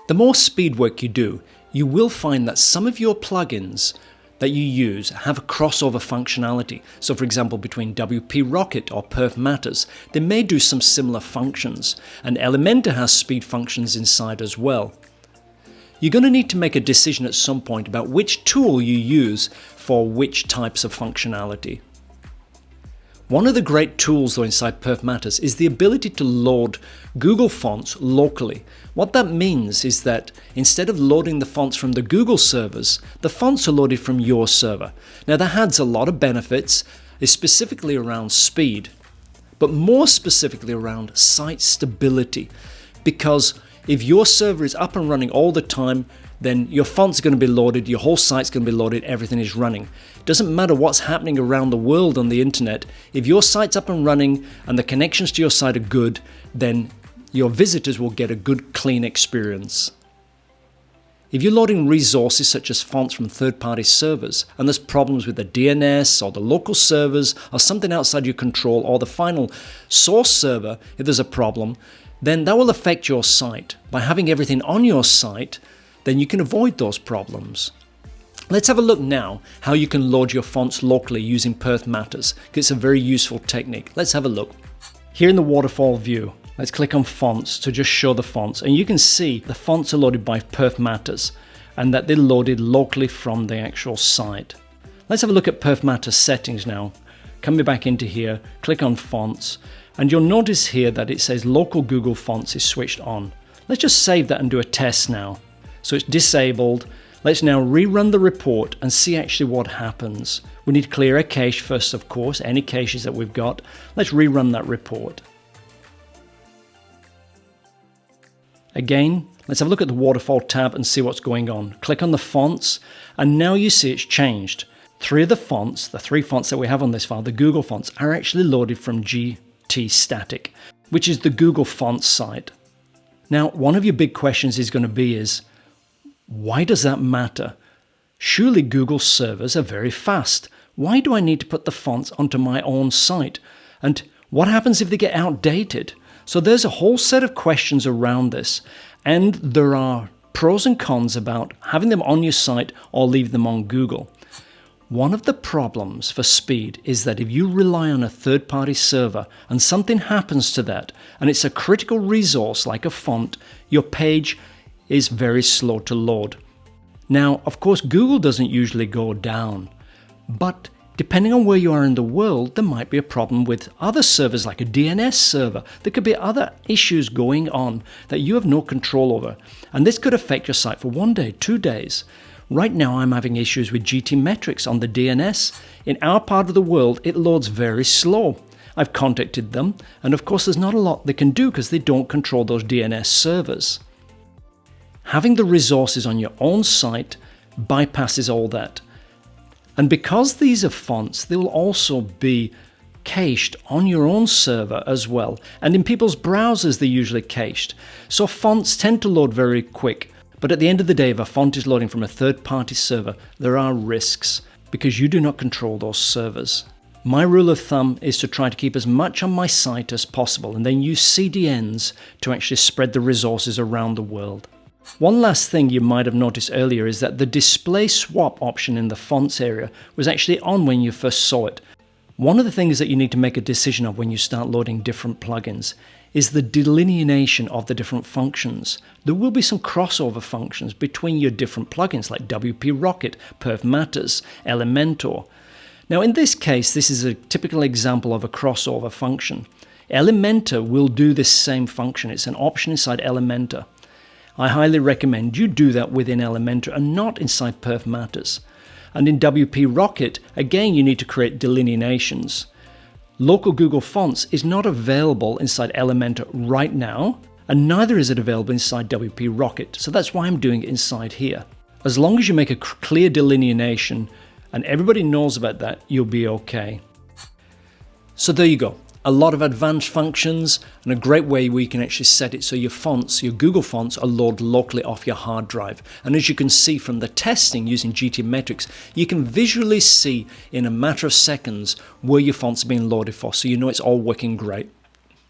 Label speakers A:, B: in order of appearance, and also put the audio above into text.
A: The more speed work you do, you will find that some of your plugins that you use have a crossover functionality. So for example, between WP Rocket or Permatters, they may do some similar functions, and Elementor has speed functions inside as well. You're going to need to make a decision at some point about which tool you use for which types of functionality. One of the great tools though inside Permatters is the ability to load Google fonts locally. What that means is that instead of loading the fonts from the Google servers, the fonts are loaded from your server. Now that adds a lot of benefits, specifically around speed, but more specifically around site stability. Because if your server is up and running all the time, then your fonts are going to be loaded, your whole site's going to be loaded, everything is running. Doesn't matter what's happening around the world on the internet, if your site's up and running and the connections to your site are good, then your visitors will get a good, clean experience. If you're loading resources such as fonts from third-party servers, and there's problems with the DNS or the local servers or something outside your control or the final source server, if there's a problem, then that will affect your site. By having everything on your site, then you can avoid those problems. Let's have a look now how you can load your fonts locally using Permatters, because it's a very useful technique. Let's have a look. Here in the waterfall view, let's click on fonts to just show the fonts, and you can see the fonts are loaded by Permatters and that they're loaded locally from the actual site. Let's have a look at Permatters settings now. Coming back into here, click on fonts, and you'll notice here that it says local Google fonts is switched on. Let's just save that and do a test now. So it's disabled. Let's now rerun the report and see actually what happens. We need to clear a cache first, of course, any caches that we've got. Let's rerun that report. Again, let's have a look at the waterfall tab and see what's going on. Click on the fonts, and now you see it's changed. Three of the fonts, the three fonts that we have on this file, the Google fonts, are actually loaded from GT Static, which is the Google Fonts site. Now, one of your big questions is going to be why does that matter? Surely Google servers are very fast. Why do I need to put the fonts onto my own site? And what happens if they get outdated? So there's a whole set of questions around this, and there are pros and cons about having them on your site or leave them on Google. One of the problems for speed is that if you rely on a third-party server and something happens to that, and it's a critical resource like a font, your page is very slow to load. Now, of course, Google doesn't usually go down, but depending on where you are in the world, there might be a problem with other servers like a DNS server. There could be other issues going on that you have no control over, and this could affect your site for 1 day, 2 days. Right now, I'm having issues with GT metrics on the DNS. In our part of the world, it loads very slow. I've contacted them, and of course, there's not a lot they can do because they don't control those DNS servers. Having the resources on your own site bypasses all that. And because these are fonts, they will also be cached on your own server as well. And in people's browsers, they're usually cached. So fonts tend to load very quick. But at the end of the day, if a font is loading from a third-party server, there are risks because you do not control those servers. My rule of thumb is to try to keep as much on my site as possible and then use CDNs to actually spread the resources around the world. One last thing you might have noticed earlier is that the display swap option in the fonts area was actually on when you first saw it. One of the things that you need to make a decision of when you start loading different plugins is the delineation of the different functions. There will be some crossover functions between your different plugins like WP Rocket, Permatters, Elementor. Now in this case, this is a typical example of a crossover function. Elementor will do this same function. It's an option inside Elementor. I highly recommend you do that within Elementor and not inside Permatters. And in WP Rocket, again, you need to create delineations. Local Google Fonts is not available inside Elementor right now, and neither is it available inside WP Rocket, so that's why I'm doing it inside here. As long as you make a clear delineation and everybody knows about that, you'll be okay. So there you go. A lot of advanced functions and a great way where you can actually set it so your fonts, your Google fonts, are loaded locally off your hard drive. And as you can see from the testing using GT metrics, you can visually see in a matter of seconds where your fonts are being loaded for, so you know it's all working great.